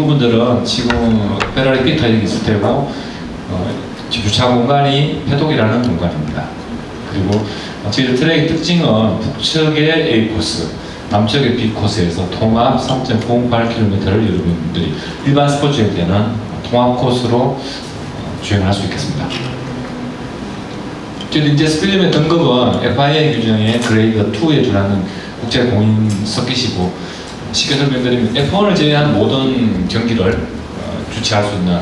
분들은 지금 페라리 피터 여기 있을 테고 주차 공간이 패독이라는 공간입니다. 그리고 저희 트랙의 특징은 북측의 A 코스, 남쪽의 B 코스에서 통합 3.008km를 여러분들이 일반 스포츠에 때는 통합 코스로 주행할 수 있겠습니다. 이제 스피드의 등급은 FIA 규정의 그레이드 2에 준하는 국제 공인 서킷이고, 쉽게 설명드리면 F1을 제외한 모든 경기를 주최할 수 있는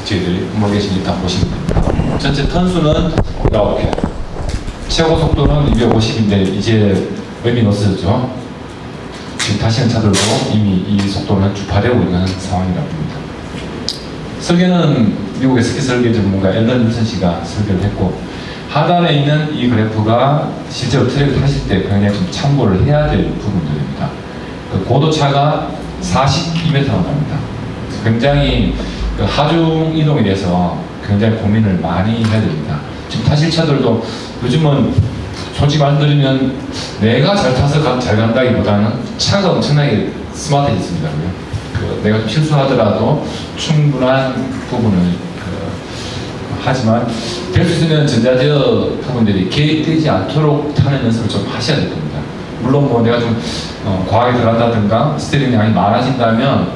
저희들이 홈로게이션이 다 보시면 됩니다. 전체 턴수는 이렇게 최고 속도는 250인데 이제 의미는 없어졌죠. 지금 타시는 차들도 이미 이 속도는 주파되고 있는 상황이라고 봅니다. 설계는 미국의 스키 설계 전문가 앨런 윌슨 씨가 설계를 했고, 하단에 있는 이 그래프가 실제로 트랙을 타실 때 굉장히 좀 참고를 해야 될 부분들입니다. 그 고도차가 42m가 갑니다. 굉장히 그 하중 이동에 대해서 굉장히 고민을 많이 해야 됩니다. 지금 타실 차들도 요즘은 솔직히 말씀드리면 내가 잘 타서 잘 간다기보다는 차가 엄청나게 스마트해졌습니다. 그 내가 실수하더라도 충분한 부분을 하지만 될 수 있으면 전자제어 부분들이 개입되지 않도록 타는 연습을 좀 하셔야 될 겁니다. 물론 뭐 내가 좀 과하게 들어간다든가 스티어링 양이 많아진다면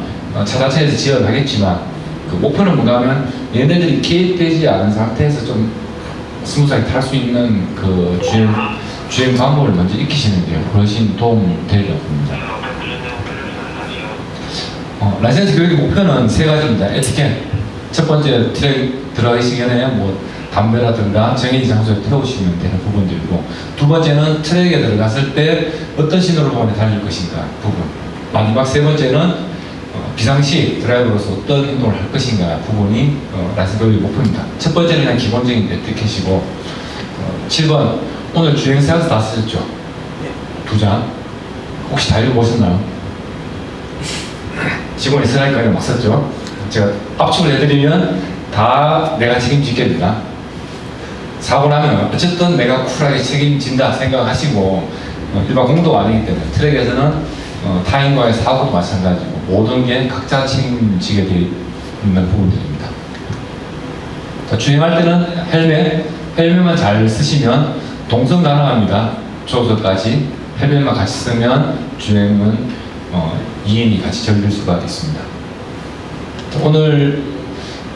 차 자체에서 지연을 하겠지만, 그 목표는 뭐냐면 얘네들이 개입되지 않은 상태에서 좀 스무스하게 탈 수 있는 그 주행 방법을 먼저 익히시는 게 훨씬 도움이 되리라고 봅니다. 라이센스 교육의 목표는 세 가지입니다. 에티켓. 첫 번째, 트랙 들어가기 전에 뭐 담배라든가 정해진 장소에 태우시면 되는 부분들이고, 두 번째는 트랙에 들어갔을 때 어떤 신호를 보내 달릴 것인가 부분, 마지막 세 번째는 비상시 드라이버로서 어떤 행동을 할 것인가 부분이 라이센스 교육의 목표입니다. 첫 번째는 그냥 기본적인 에티켓이고, 7번 오늘 주행 세안서 다 쓰셨죠? 두 장. 혹시 다 읽어보셨나요? 직원이 쓰라니까 막 썼죠? 제가 압축을 해드리면 다 내가 책임지겠다. 사고 나면 어쨌든 내가 쿨하게 책임진다 생각하시고, 일반 공도가 아니기 때문에 트랙에서는 타인과의 사고도 마찬가지고 모든 게 각자 책임지게 되어 있는 부분들입니다. 자, 주행할 때는 헬멧만 잘 쓰시면 동선 가능합니다. 조수까지 헬멧만 같이 쓰면 주행은 2인이 같이 즐길 수가 있습니다. 오늘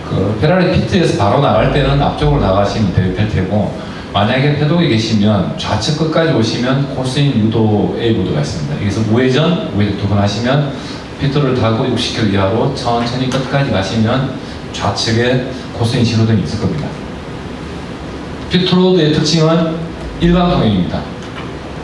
그 페라리 피트에서 바로 나갈 때는 앞쪽으로 나가시면 될 테고, 만약에 패독에 계시면 좌측 끝까지 오시면 코스인 유도 A 보드가 있습니다. 여기서 우회전 두 번 하시면 피트를 타고 60km 이하로 천천히 끝까지 가시면 좌측에 코스인 신호등이 있을 겁니다. 피트로드의 특징은 일반 통행입니다.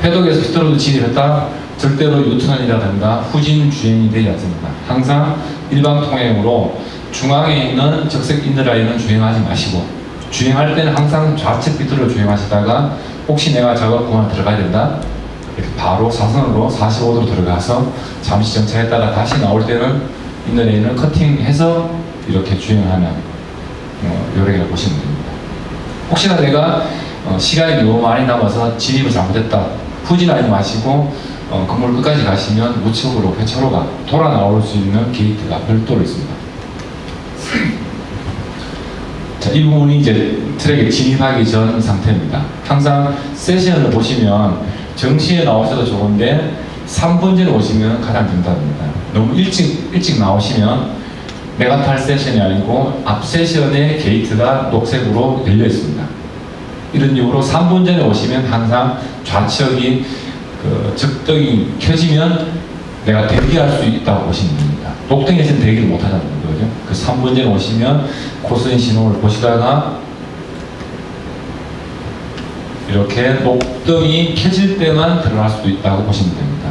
패독에서 피트로드 진입했다 절대로 유턴이라든가 후진 주행이 되지 않습니다. 항상 일반 통행으로 중앙에 있는 적색 인라인은 주행하지 마시고, 주행할 때는 항상 좌측 피트를 주행하시다가 혹시 내가 저거 공간 들어가야 된다, 이렇게 바로 사선으로 45도로 들어가서 잠시 정차했다가 다시 나올 때는 인라인을 커팅해서 이렇게 주행하는 요령이라고 보시면 됩니다. 혹시나 내가 시간이 너무 많이 남아서 진입을 잘못했다, 후진하지 마시고 건물 끝까지 가시면 우측으로 회차로가 돌아 나올 수 있는 게이트가 별도로 있습니다. 자, 이 부분이 이제 트랙에 진입하기 전 상태입니다. 항상 세션을 보시면 정시에 나오셔도 좋은데 3분 전에 오시면 가장 정답입니다. 너무 일찍 나오시면 내가 탈 세션이 아니고 앞 세션의 게이트가 녹색으로 열려 있습니다. 이런 이유로 3분 전에 오시면 항상 좌측이 적등이 켜지면 내가 대기할 수 있다고 보시면 됩니다. 녹등에서는 대기를 못 하잖아요. 그죠? 그 3분 전에 오시면 코스인 신호를 보시다가 이렇게 녹등이 켜질 때만 들어갈 수도 있다고 보시면 됩니다.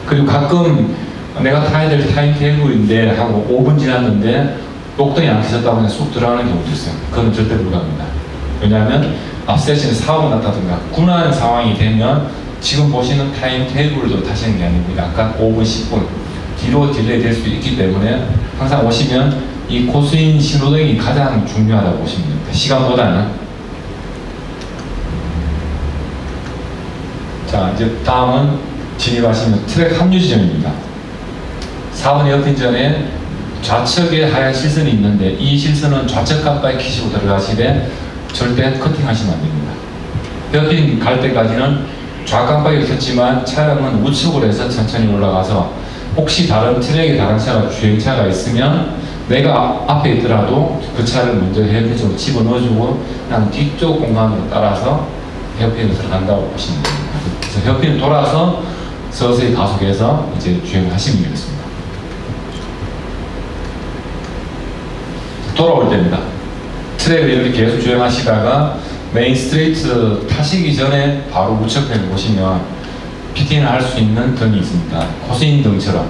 그리고 가끔 내가 타야 될 타임 테이블인데 하고 5분 지났는데 녹등이 안 켜졌다고 그냥 쑥 들어가는 경우도 있어요. 그건 절대 불가합니다. 왜냐하면 앞 세션에 사고가 났다든가 군한 상황이 되면 지금 보시는 타임 테이블도 타시는 게 아니고 약간 5분, 10분 뒤로 딜레이 될 수 있기 때문에 항상 오시면 이 코스인 신호등이 가장 중요하다고 보시면 됩니다. 시간보다는. 자, 이제 다음은 진입하시면 트랙 합류 지점입니다. 4번 에어핀 전에 좌측에 하얀 실선이 있는데 이 실선은 좌측 깜빡이 켜시고 들어가시되 절대 커팅하시면 안 됩니다. 헤어핀 갈 때까지는 좌깜빡이를 켰지만 차량은 우측으로 해서 천천히 올라가서 혹시 다른 트랙에 다른 차가 주행차가 있으면 내가 앞에 있더라도 그 차를 먼저 헤어핀 쪽으로 집어넣어주고 그냥 뒤쪽 공간으로 따라서 헤어핀으로 들어간다고 보시면 됩니다. 그래서 헤어핀을 돌아서 서서히 가속해서 이제 주행하시면 되겠습니다. 돌아올 때입니다. 트랙을 이렇게 계속 주행하시다가 메인 스트레이트 타시기 전에 바로 우측편을 보시면 피팅을 할 수 있는 등이 있습니다. 코스인 등처럼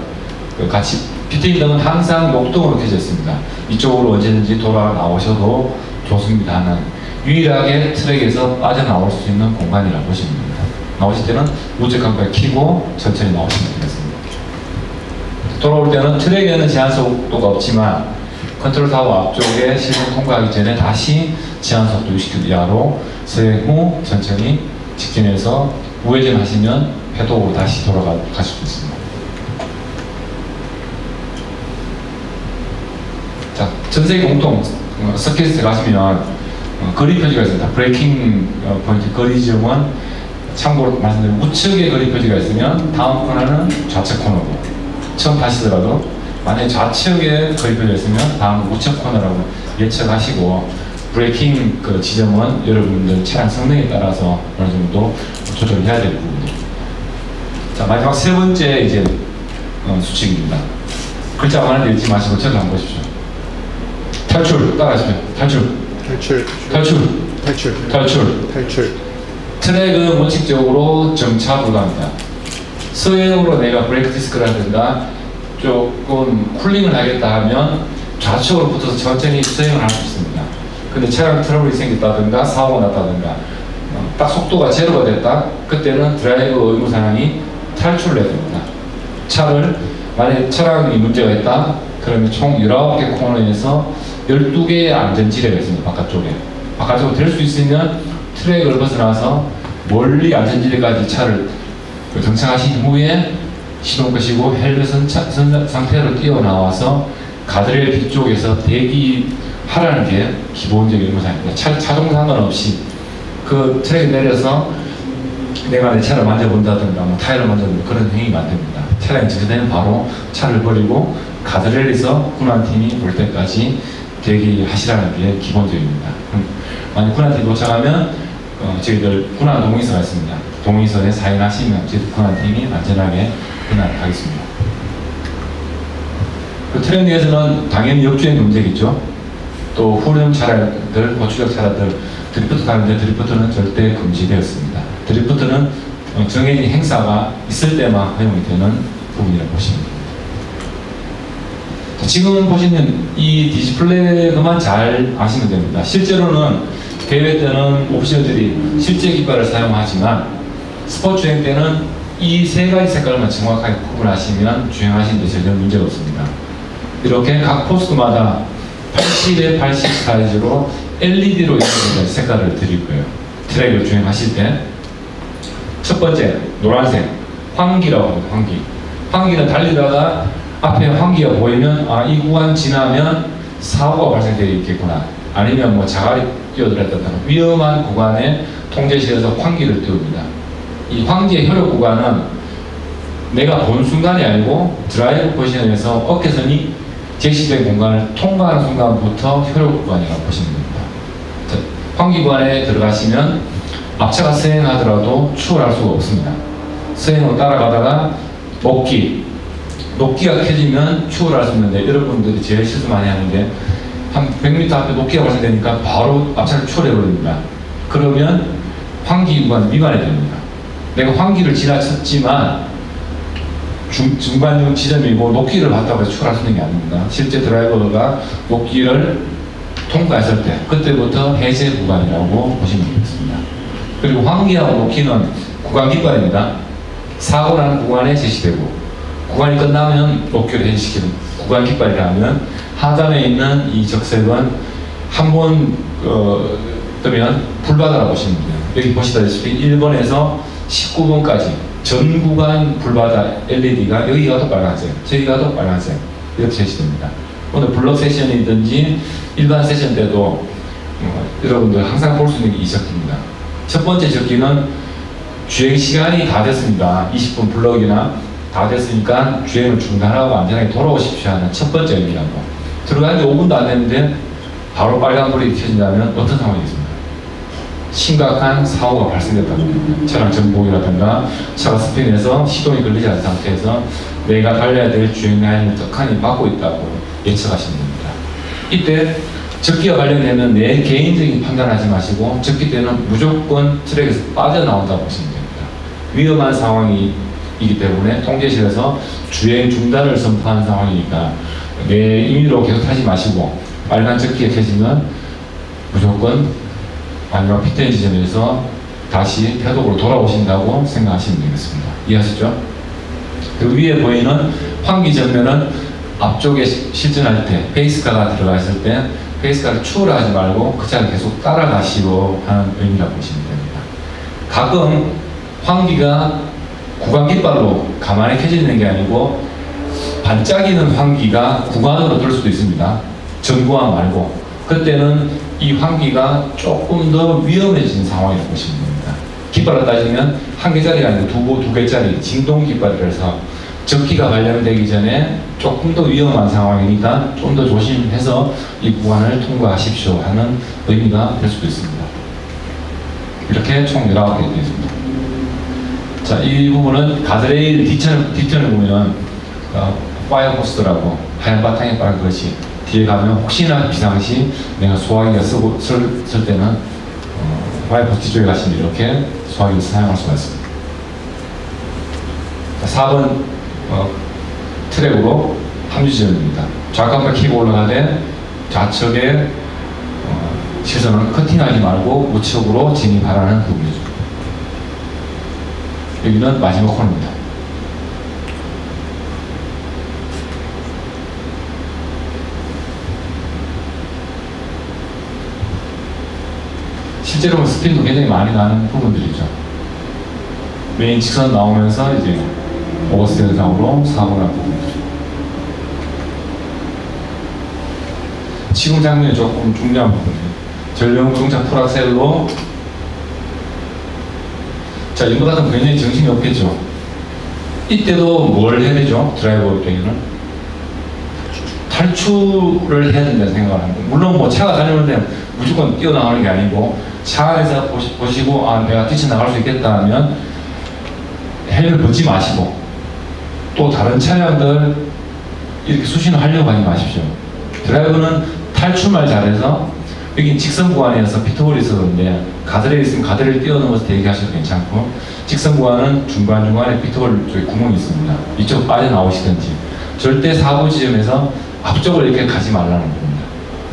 같이 피팅 등은 항상 녹등으로 켜져 있습니다. 이쪽으로 언제든지 돌아 나오셔도 좋습니다 하는 유일하게 트랙에서 빠져나올 수 있는 공간이라고 보시면 됩니다. 나오실 때는 우측 깜빡이 켜고 천천히 나오시면 되겠습니다. 돌아올 때는 트랙에는 제한 속도가 없지만 컨트롤 타워 앞쪽에 실행 통과하기 전에 다시 제한 속도 60km 이하로 서행 후 천천히 직진해서 우회전 하시면 회도로 다시 돌아가실 수 있습니다. 자, 전세계 공통 서킷에 가시면 거리 표지가 있습니다. 브레이킹 포인트 거리 지역은 참고로 말씀드리면 우측에 거리 표지가 있으면 다음 코너는 좌측 코너고 처음 타시더라도 만약에 좌측에 거리 표지가 있으면 다음 우측 코너라고 예측하시고 브레이킹 그 지점은 여러분들 차량 성능에 따라서 어느 정도 조절을 해야 될 부분입니다. 자, 마지막 세 번째 이제 수칙입니다. 글자 많은데 읽지 마시고 저를 한번 보십시오. 탈출 따라하시죠. 탈출. 탈출. 탈출. 탈출. 탈출. 탈출. 트랙은 원칙적으로 정차 불가입니다. 서행으로 내가 브레이크 디스크를 하든가 조금 쿨링을 하겠다 하면 좌측으로 붙어서 천천히 수행을 할 수 있습니다. 근데 차량 트러블이 생겼다든가 사고가 났다든가 딱 속도가 제로가 됐다, 그때는 드라이버 의무사항이 탈출을 해야 됩니다. 차를 만약에 차량이 문제가 있다 그러면 총 19개 코너에서 12개의 안전지대가 있습니다. 바깥쪽으로 될 수 있으면 트랙을 벗어나서 멀리 안전지대까지 차를 정차하신 후에 시동 끄시고 헬멧은 상태로 뛰어나와서 가드레일 뒤쪽에서 대기하라는 게 기본적인 의무사항입니다. 차종 상관없이 그 트랙에 내려서 내가 내 차를 만져본다든가 뭐 타이어를 만져본다 그런 행위가 안 됩니다. 차량이 정지되면 바로 차를 버리고 가드레일에서 군안팀이 올 때까지 대기하시라는 게 기본적입니다. 만약 군안팀이 도착하면 저희들 군안 동의서가 있습니다. 동의서에 사인하시면 저희 군안팀이 안전하게 군안하겠습니다. 그 트랙 내에서는 당연히 역주행 금지겠죠. 또 후륜 차량들, 고출력 차량들 드리프트 타는데 드리프트는 절대 금지되었습니다. 드리프트는 정해진 행사가 있을 때만 허용이 되는 부분이라고 보시면 됩니다. 자, 지금 보시는 이 디스플레이만 잘 아시면 됩니다. 실제로는 대회 때는 오피셜들이 실제 깃발을 사용하지만 스포츠 주행 때는 이 세 가지 색깔만 정확하게 구분하시면 주행하시는 데 전혀 문제가 없습니다. 이렇게 각 포스트마다 80에 80 사이즈로 LED로 이루어진 색깔을 드릴 거예요. 트랙을 주행하실 때. 첫 번째, 노란색. 환기라고 합니다. 환기. 환기는 달리다가 앞에 환기가 보이면 아, 이 구간 지나면 사고가 발생되어 있겠구나. 아니면 뭐 자갈이 뛰어들었다거나 위험한 구간에 통제실에서 환기를 띄웁니다. 이 환기의 효력 구간은 내가 본 순간이 아니고 드라이브 포지션에서 어깨선이 제시된 공간을 통과하는 순간부터 효력 구간이라고 보시면 됩니다. 자, 환기 구간에 들어가시면 앞차가 서행하더라도 추월할 수가 없습니다. 서행으로 따라가다가 녹기가 켜지면 추월할 수 있는데 여러분들이 제일 실수 많이 하는데 한 100m 앞에 녹기가 발생되니까 바로 앞차를 추월해버립니다. 그러면 환기 구간 위반이 됩니다. 내가 환기를 지나쳤지만 중반중 지점이고 녹기를 봤다고 해서 추월할 수 있는 게 아닙니다. 실제 드라이버가 녹기를 통과했을 때 그때부터 해제 구간이라고 보시면 되겠습니다. 그리고 환기하고 녹기는 구간 깃발입니다. 사고 나는 구간에 제시되고 구간이 끝나면 녹기를 해제시키는 구간 깃발이라면 하단에 있는 이 적색은 한번 뜨면 불바다라고 보시면 돼요. 여기 보시다시피 1번에서 19번까지 전 구간 불바다 LED가 여기가 더 빨간색, 저기가 더 빨간색 이렇게 제시됩니다. 오늘 블록 세션이든지 일반 세션 때도 여러분들 항상 볼 수 있는 게 이 적기입니다. 첫 번째 적기는 주행 시간이 다 됐습니다. 20분 블록이나 다 됐으니까 주행을 중단하고 안전하게 돌아오십시오 하는 첫 번째 의미라고. 들어간 지 5분도 안 됐는데 바로 빨간불이 켜진다면 어떤 상황이겠습니까? 심각한 사고가 발생됐다고 합니다. 차량 전복이라든가 차가 스핀해서 시동이 걸리지 않은 상태에서 내가 달려야 될 주행 라인을 떡하니 막고 있다고 예측하시면 됩니다. 이때 적기와 관련되면 내 개인적인 판단하지 마시고 적기 때는 무조건 트랙에서 빠져나온다고 보시면 됩니다. 위험한 상황이기 때문에 통제실에서 주행 중단을 선포한 상황이니까 내 임의로 계속 타지 마시고 빨간 적기가 켜지면 무조건 마지막 피트인 지점에서 다시 패독으로 돌아오신다고 생각하시면 되겠습니다. 이해하시죠? 그 위에 보이는 환기 전면은 앞쪽에 실전할 때 페이스카가 들어가 있을 때 페이스카를 추월하지 말고 그 차를 계속 따라가시고 하는 의미라고 보시면 됩니다. 가끔 환기가 구간 깃발로 가만히 켜지는 게 아니고 반짝이는 환기가 구간으로 돌 수도 있습니다. 전구간 말고. 그때는 이 환기가 조금 더 위험해진 상황이라고 보시면 됩니다. 깃발로 따지면 한 개짜리가 아니고 두 개짜리 진동 깃발이라서 적기가 발령되기 전에 조금 더 위험한 상황이니까 좀 더 조심해서 이 구간을 통과하십시오 하는 의미가 될 수도 있습니다. 이렇게 총 19개 되어 있습니다. 자, 이 부분은 가드레일 뒤편을 보면 파이어 포스트라고 하얀 바탕에 빠른 것이 뒤에 가면 혹시나 비상시 내가 소화기가 쓸 때는 파이어 포스트 쪽에 가시면 이렇게 소화기를 사용할 수가 있습니다. 자, 4번 트랙으로 합류 지점입니다. 좌칸을 키고 올라가되 좌측에 시선을 커팅하지 말고 우측으로 진입하라는 부분이죠. 여기는 마지막 코너입니다. 실제로 스핀도 굉장히 많이 나는 부분들이죠. 메인 직선 나오면서 이제 오버스테이상으로 사고 난 부분이죠. 시공 장면이 조금 중요한 부분이에요. 전륜 구동차 풀악셀로 자, 이거 같은 굉장히 정신이 없겠죠. 이때도 뭘 해야 되죠? 드라이버 입장에는 탈출을 해야 된다는 생각을 합니다. 물론 뭐 차가 달리는데 무조건 뛰어나가는 게 아니고 차 안에서 보시고 아 내가 뛰쳐나갈 수 있겠다 하면 헬멧 벗지 마시고 또 다른 차량들 이렇게 수신을 하려고 하지 마십시오. 드라이버는 탈출만 잘해서 여기 직선 구간에서 피트홀이 있어서 그런데 가드레일 있으면 가드레일 뛰어넘어서 대기하셔도 괜찮고 직선 구간은 중간중간에 피트홀 쪽에 구멍이 있습니다. 이쪽 빠져나오시든지 절대 사고 지점에서 앞쪽으로 이렇게 가지 말라는 겁니다.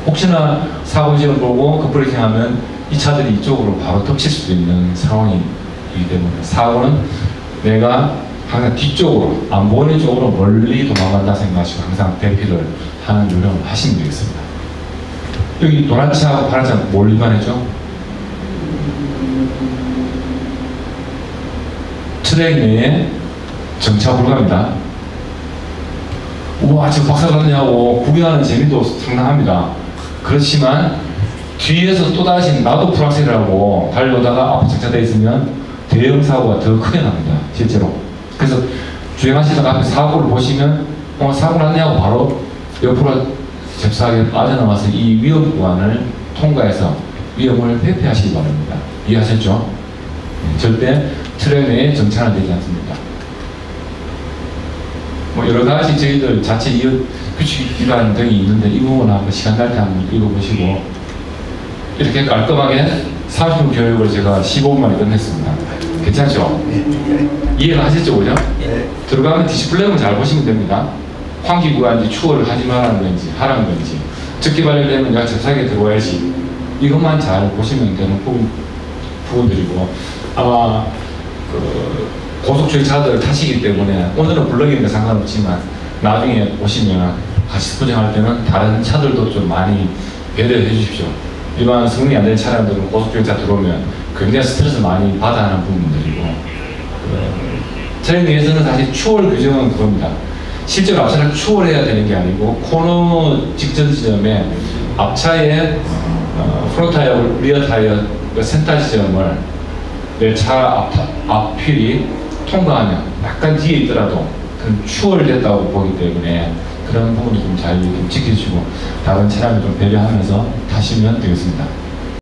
혹시나 사고 지점 보고 급브레이킹하면 이 차들이 이쪽으로 바로 덮칠 수도 있는 상황이기 때문에 사고는 내가 항상 뒤쪽으로 안 보이는 쪽으로 멀리 도망간다 생각하시고 항상 대피를 하는 요령을 하시면 되겠습니다. 여기 노란 차하고 파란 차 뭘 위반했죠? 트랙 내에 정차 불가입니다. 우와 지금 박살 났냐고 구경하는 재미도 상당합니다. 그렇지만 뒤에서 또다시 나도 풀악셀이라고 달려오다가 앞에 정차되어 있으면 대형 사고가 더 크게 납니다. 실제로. 그래서 주행하시다가 앞에 사고를 보시면 사고 났냐고 바로 옆으로 잽싸게 빠져나와서 이 위험 구간을 통과해서 위험을 회피하시기 바랍니다. 이해하셨죠? 절대 트랙 내에 정차는 되지 않습니다. 뭐 여러 가지 저희들 자체 규칙 위반 등이 있는데 이 부분은 한번 시간 날 때 한번 읽어보시고 이렇게 깔끔하게 30분 교육을 제가 15분 만에 끝냈습니다. 괜찮죠? 이해가 하셨죠, 그죠? 들어가면 디스플레이만 잘 보시면 됩니다. 환기 구간인지 추월을 하지 말라는 건지 하라는 건지 적기 발령되면 내가 접사하게 들어와야지 이것만 잘 보시면 되는 부분들이고 아마 고속주행차들 타시기 때문에 오늘은 블럭이니까 상관없지만 나중에 오시면 같이 스포징할 때는 다른 차들도 좀 많이 배려해 주십시오. 일반 성능이 안 되는 차량들은 고속주행차 들어오면 굉장히 스트레스 많이 받아 하는 부분들이고 트랙 내에서는 사실 추월 규정은 그겁니다. 실제로 앞차를 추월해야 되는 게 아니고 코너 직전 지점에 앞차의 프론트 타이어, 리어 타이어 센터 지점을 내 차 앞휠이 통과하면 약간 뒤에 있더라도 그런 추월됐다고 보기 때문에 그런 부분을 좀 잘 지켜주시고 다른 차량을 좀 배려하면서 타시면 되겠습니다.